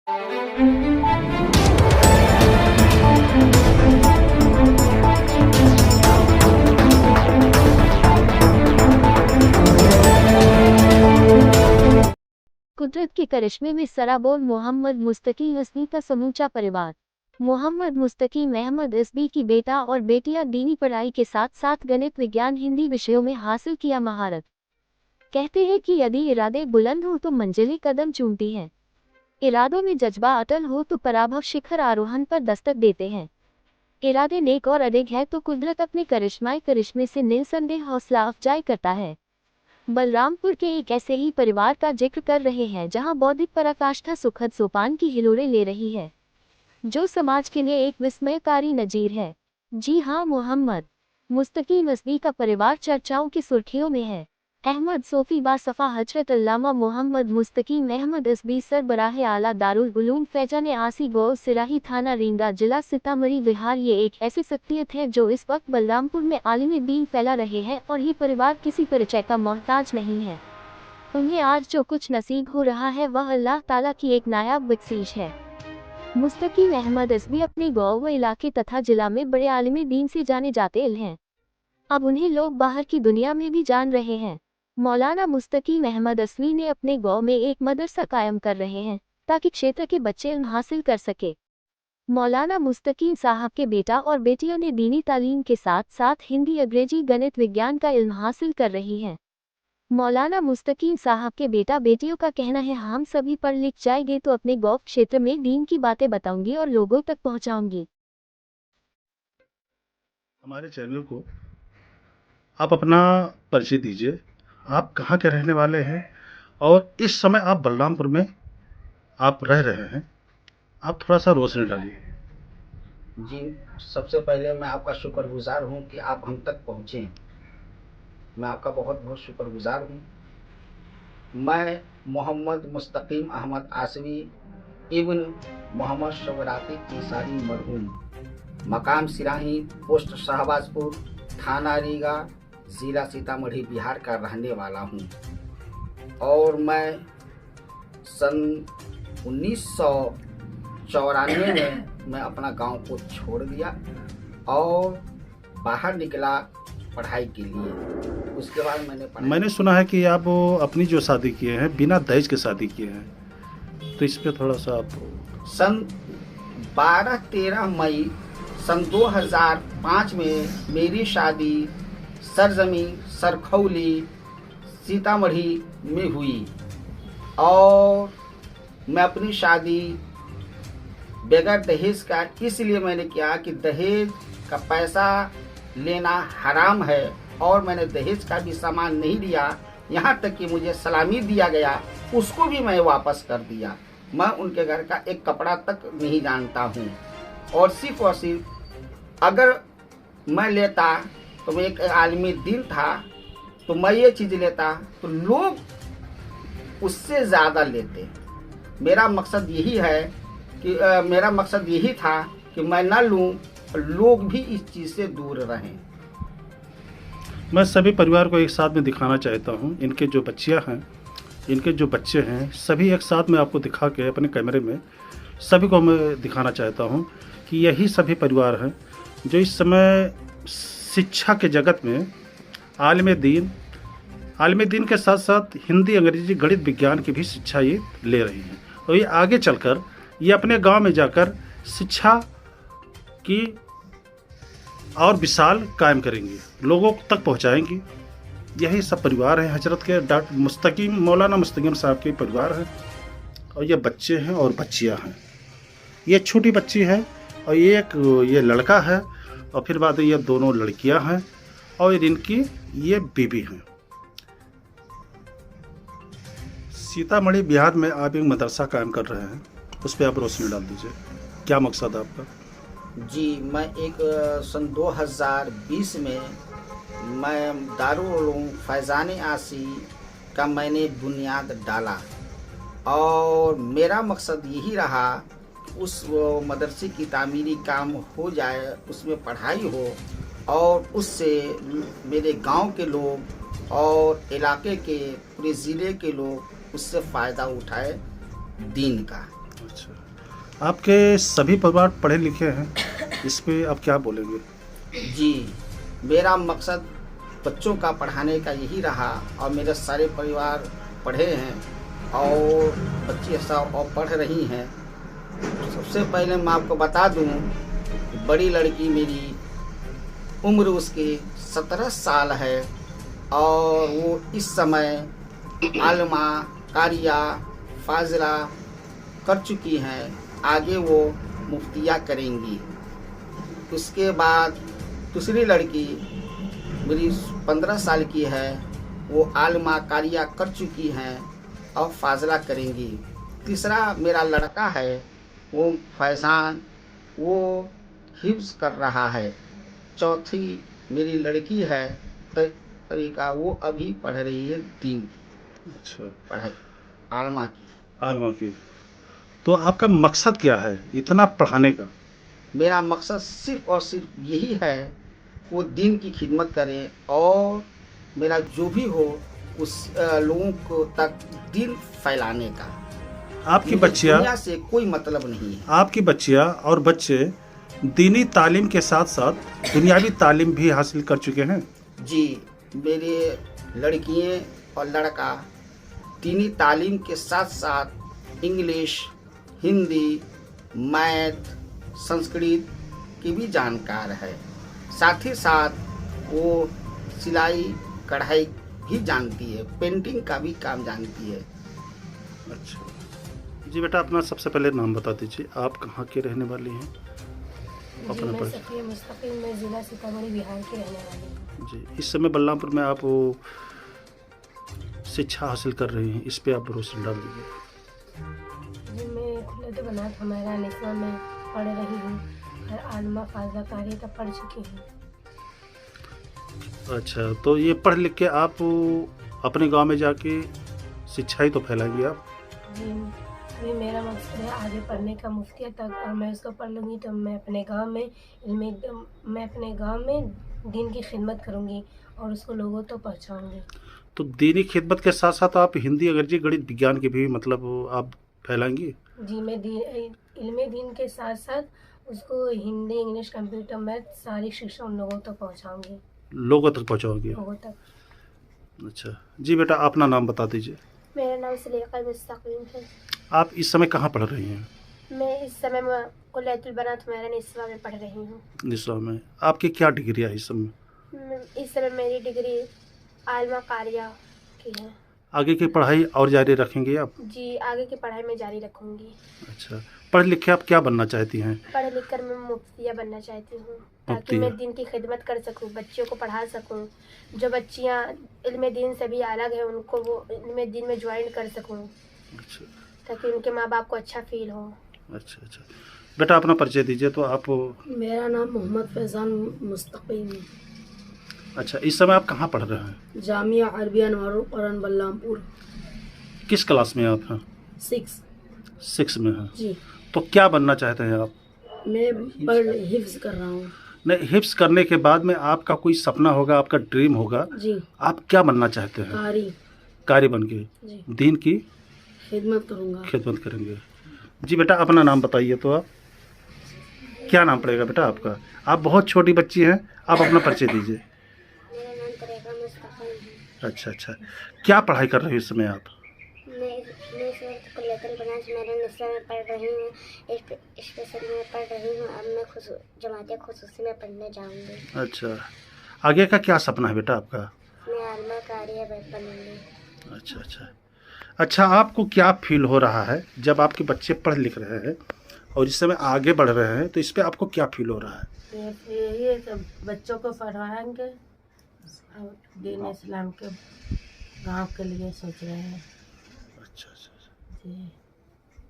कुदरत के करिश्मे में सराबोर मोहम्मद मुस्तकीम इसबी का समूचा परिवार। मोहम्मद मुस्तकीम अहमद इसबी की बेटा और बेटियां दीनी पढ़ाई के साथ साथ गणित, विज्ञान, हिंदी विषयों में हासिल किया महारत। कहते हैं कि यदि इरादे बुलंद हो तो मंजिलें कदम चूमती हैं। इरादों में जज्बा अटल हो तो पराभव शिखर आरोहण पर दस्तक देते हैं। इरादे नेक और अडिग है तो कुदरत अपने करिश्मे से निसंदेह हौसला अफजाई करता है। बलरामपुर के एक ऐसे ही परिवार का जिक्र कर रहे हैं जहां बौद्धिक पराकाष्ठा सुखद सोपान की हिलोरें ले रही है, जो समाज के लिए एक विस्मयकारी नजीर है। जी हां, मोहम्मद मुस्तकीम इसबी का परिवार चर्चाओं की सुर्खियों में है। अहमद सोफी बासफ़ा हजरत अल्लामा मोहम्मद मुस्तकीम अहमद इसबी सरबराह आला दारुल उलूम फैजान आसी गौ सिराही थाना रींगा जिला सीतामढ़ी बिहार ये एक ऐसी शख्सियत है जो इस वक्त बलरामपुर में आलिम दीन फैला रहे हैं और ये परिवार किसी परिचय का मोहताज नहीं है। उन्हें आज जो कुछ नसीब हो रहा है वह अल्लाह ताला की एक नायाब बख्शीश है। मुस्तकीम अहमद इसबी अपने गाँव व इलाके तथा जिला में बड़े आलिम दीन से जाने जाते हैं। अब उन्हें लोग बाहर की दुनिया में भी जान रहे हैं। मौलाना मुस्तकीम अहमद इसबी ने अपने गांव में एक मदरसा कायम कर रहे हैं ताकि क्षेत्र के बच्चे इल्म हासिल कर सके। मौलाना मुस्तकीम साहब के बेटा और बेटियों ने दीनी तालीम के साथ साथ हिंदी, अंग्रेजी, गणित, विज्ञान का इल्म हासिल कर रही हैं। मौलाना मुस्तकीम साहब के बेटा बेटियों का कहना है, हम सभी पढ़ लिख जाएंगे तो अपने गाँव क्षेत्र में दीन की बातें बताऊंगी और लोगों तक पहुँचाऊंगी। हमारे चैनल को आप अपना परिचय दीजिए। आप कहाँ के रहने वाले हैं और इस समय आप बलरामपुर में आप रह रहे हैं, आप थोड़ा सा रोशनी डालिए। जी, सबसे पहले मैं आपका शुक्रगुजार हूँ कि आप हम तक पहुँचे। मैं आपका बहुत बहुत शुक्रगुजार हूँ। मैं मोहम्मद मुस्तकीम अहमद आसवी इब्न मोहम्मद शवराती अंसारी मरहूम, मकाम सिराही, पोस्ट शाहबाजपुर, थाना रीगा, जिला सीतामढ़ी बिहार का रहने वाला हूँ। और मैं सन 1994 में मैं अपना गांव को छोड़ दिया और बाहर निकला पढ़ाई के लिए। उसके बाद मैंने सुना है कि आप अपनी जो शादी किए हैं बिना दहेज के शादी किए हैं, तो इस पे थोड़ा सा आप। सन 12-13 मई सन 2005 में मेरी शादी सरजमी सरखौली सीतामढ़ी में हुई और मैं अपनी शादी बगैर दहेज का इसलिए मैंने किया कि दहेज का पैसा लेना हराम है और मैंने दहेज का भी सामान नहीं लिया। यहाँ तक कि मुझे सलामी दिया गया, उसको भी मैं वापस कर दिया। मैं उनके घर का एक कपड़ा तक नहीं जानता हूँ और सिर्फ अगर मैं लेता तो मैं एक आलिमी दीन था तो मैं ये चीज़ लेता तो लोग उससे ज़्यादा लेते। मेरा मकसद यही था कि मैं ना लूँ, लोग भी इस चीज़ से दूर रहें। मैं सभी परिवार को एक साथ में दिखाना चाहता हूँ। इनके जो बच्चियाँ हैं, इनके जो बच्चे हैं, सभी एक साथ में आपको दिखा के अपने कैमरे में सभी को मैं दिखाना चाहता हूँ कि यही सभी परिवार हैं जो इस समय शिक्षा के जगत में आलिम दीन के साथ साथ हिंदी, अंग्रेजी, गणित, विज्ञान की भी शिक्षा ये ले रही हैं और ये आगे चलकर ये अपने गांव में जाकर शिक्षा की और विशाल कायम करेंगी, लोगों तक पहुंचाएंगी। यही सब परिवार है हजरत के डॉक्टर मौलाना मुस्तकीम साहब के परिवार हैं और ये बच्चे हैं और बच्चियां हैं। ये छोटी बच्ची है और ये लड़का है और फिर बाद में ये दोनों लड़कियां हैं और इनकी ये बीबी हैं। सीतामढ़ी बिहार में आप एक मदरसा कायम कर रहे हैं, उस पर आप रोशनी डाल दीजिए। क्या मकसद है आपका? जी, मैं एक सन 2020 में मैं दारुल उलूम फैजान आसी का मैंने बुनियाद डाला और मेरा मकसद यही रहा उस मदरसे की तामीरी काम हो जाए, उसमें पढ़ाई हो और उससे मेरे गांव के लोग और इलाके के पूरे ज़िले के लोग उससे फ़ायदा उठाए दीन का। अच्छा, आपके सभी परिवार पढ़े लिखे हैं, इस पे आप क्या बोलेंगे? जी, मेरा मकसद बच्चों का पढ़ाने का यही रहा और मेरे सारे परिवार पढ़े हैं और बच्ची सब और पढ़ रही हैं। सबसे पहले मैं आपको बता दूं कि बड़ी लड़की मेरी उम्र उसकी 17 साल है और वो इस समय आलमा, कारिया, फाजिला कर चुकी हैं। आगे वो मुफ्तिया करेंगी। उसके बाद दूसरी लड़की मेरी 15 साल की है, वो आलमा, कारिया कर चुकी हैं और फाजिला करेंगी। तीसरा मेरा लड़का है, वो फैज़ान, वो हिफ्ज़ कर रहा है। चौथी मेरी लड़की है तरीका, वो अभी पढ़ रही है दीन अच्छा, पढ़ाई आलमा की। आलमा की। तो आपका मकसद क्या है इतना पढ़ाने का? मेरा मकसद सिर्फ और सिर्फ यही है, वो दीन की खिदमत करें और मेरा जो भी हो उस लोगों को तक दीन फैलाने का। आपकी मुझे बच्चियाँ दुनिया से कोई मतलब नहीं है। आपकी बच्चियाँ और बच्चे दीनी तालीम के साथ साथ दुनियावी तालीम भी हासिल कर चुके हैं? जी, मेरे लड़कियाँ और लड़का दीनी तालीम के साथ साथ इंग्लिश, हिंदी, मैथ, संस्कृत की भी जानकार है। साथ ही साथ वो सिलाई कढ़ाई भी जानती है, पेंटिंग का भी काम जानती है। अच्छा जी बेटा, अपना सबसे पहले नाम बता दीजिए, आप कहाँ के रहने वाली हैं? जी, अपना मैं परिचय। सफ़िया मुस्तकिल, मैं ज़िला सीतामढ़ी बिहार की रहने वाली हूँ। जी, इस समय बलरामपुर में आप शिक्षा हासिल कर रही हैं, इस पे आप रोशनी डाल दीजिए। जी, मैं खुलत बनात हमारा निस्वा में पढ़ रही हूँ और आलमा फाजला कार्य का पढ़ चुकी हूँ। अच्छा, तो ये पढ़ लिख के आप अपने गांव में जाके शिक्षा ही तो फैलाएंगी आप? जी, अभी मेरा मकसद है आगे पढ़ने का मुफ्तिया तक, और मैं उसको पढ़ लूँगी तो मैं अपने गांव में दीन की खिदमत करूँगी और उसको लोगों तक पहुँचाऊँगी। तो दीनी खिदमत के साथ साथ आप हिंदी, अंग्रेजी, गणित, विज्ञान के भी मतलब आप फैलाएंगी? जी, मैं इल्मे दीन के साथ साथ उसको हिंदी, इंग्लिश, कंप्यूटर, मैथ सारी शिक्षा उन लोगों तक पहुँचाऊँगी। लोगों तक पहुंचाओगी? लोगों तक। अच्छा जी बेटा, अपना नाम बता दीजिए। मेरा नाम सलीका मुस्तकीम है। आप इस समय कहाँ पढ़ रही हैं? मैं इस समय कुल्लियतुल बनात हुमैरा निस्वा में पढ़ रही हूँ। निस्वा में आपकी क्या डिग्री है इस समय? इस समय मेरी डिग्री आलमा कारिया की है। आगे की पढ़ाई और जारी रखेंगे आप? जी, आगे की पढ़ाई मैं जारी रखूँगी। अच्छा, पढ़ लिख के आप क्या बनना चाहती हैं? पढ़ लिख कर मैं मुफ्तिया बनना चाहती हूँ, ताकि मुफ्तिया। मैं दीन की खिदमत कर सकूँ, बच्चियों को पढ़ा सकूँ। जो बच्चियाँ इल्मे दीन से भी अलग हैं, उनको वो इल्मे दीन में ज्वाइन कर सकूँ, अच्छा ताकि उनके माँ बाप को अच्छा फील हो। अच्छा अच्छा बेटा, अपना परिचय दीजिए। तो आप मेरा नाम मोहम्मद फैज़ान मुस्तकीम है। अच्छा, इस समय आप कहाँ पढ़ रहे हैं? जामिया अरबिया नवारुल कुरान बलरामपुर। किस क्लास में आप हैं? 6 में हैं। जी, तो क्या बनना चाहते हैं आप? मैं पढ़ हिफ्ज़ कर रहा हूँ। नहीं, हिफ्स करने के बाद में आपका कोई सपना होगा, आपका ड्रीम होगा, जी, आप क्या बनना चाहते हैं? कारी बन के जी, दीन की खिदमत करूँगा। खिदमत करेंगे। जी बेटा, अपना नाम बताइए। तो आप क्या नाम पड़ेगा बेटा आपका? आप बहुत छोटी बच्ची हैं, आप अपना परिचय दीजिए। मेरा नाम तरीका मुस्तकीम है। अच्छा अच्छा, क्या पढ़ाई कर रहे हो इस समय आप? मैं इस वक्त कुल्लियतुल बनात हुमैरा निस्वा में पढ़ रही हूँ, स्पेशल में पढ़ रही हूँ। अब मैं जमात खुसूसी में पढ़ने जाऊँगी। अच्छा, आगे का क्या सपना है बेटा आपका? मैं आलमा कारिया बनूँगी। अच्छा अच्छा अच्छा, आपको क्या फील हो रहा है जब आपके बच्चे पढ़ लिख रहे हैं और इस समय आगे बढ़ रहे हैं, तो इस पे आपको क्या फील हो रहा है? ये सब बच्चों को पढ़ाएंगे और दीन इस्लाम के गांव के लिए सोच रहे हैं। अच्छा अच्छा अच्छा। जी।